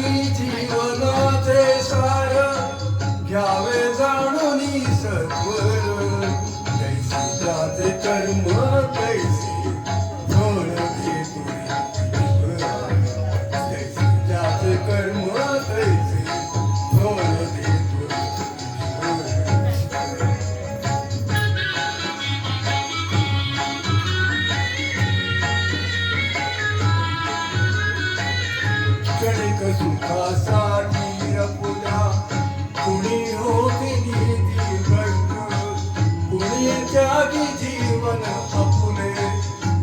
जीवनाचे सार घ्यावे जाणून सत्वर कैसे त्याचे कर्म कैसे फळ घेतो कैसे त्याचे कर्म कैसे फळ घेतो क्षणिक सुखासाठी अपुल्या कुणी होते नीती बंध कुणी त्यागी जीवन आपुले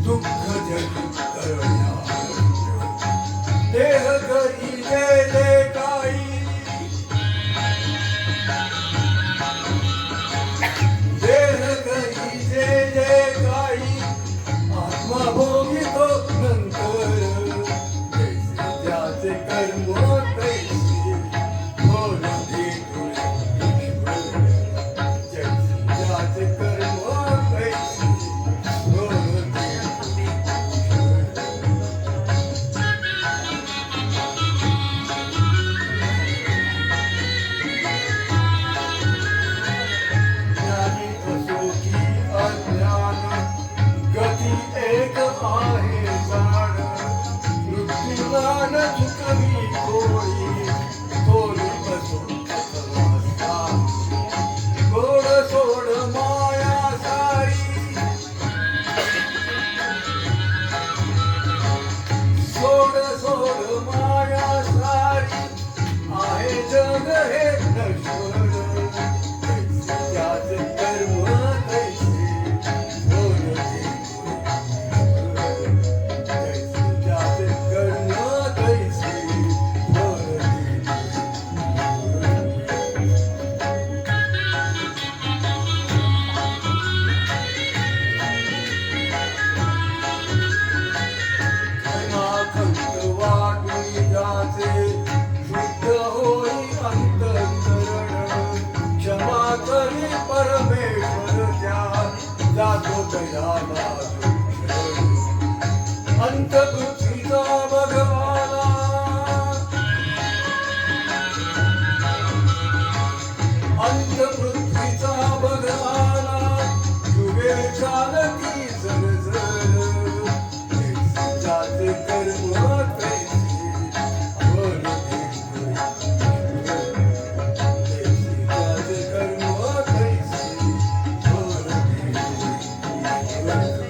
दुःख जगी करण्या देह करी गेले काही देह करी गेले काही आत्मा भोगितो नंतर त्याचे कर्म कैसे फळ देतो त्याचे कर्म कैसे फळ ज्ञानी असो की अज्ञान गती एक आहे जाण मृत्यूदान चुकवी कोळी तोली बसो गोड सोड माया सारी सोड माया सारी आहे जग हे नश्वर त्याचे कर्म कैसे फळ देतो त्याचे कर्म कैसे फळ अनाखंड वाटून जाचे शुद्ध होई अंतःकरण क्षमा करी परमेश्वर त्या जातो दयाला अंत पृथ्वीचा भगवाना अंत पृथ्वीचा भगवाना जुगे चालती जर जाते कर्म कैसे फळ देतो त्याचे कर्म कैसे फळ देतो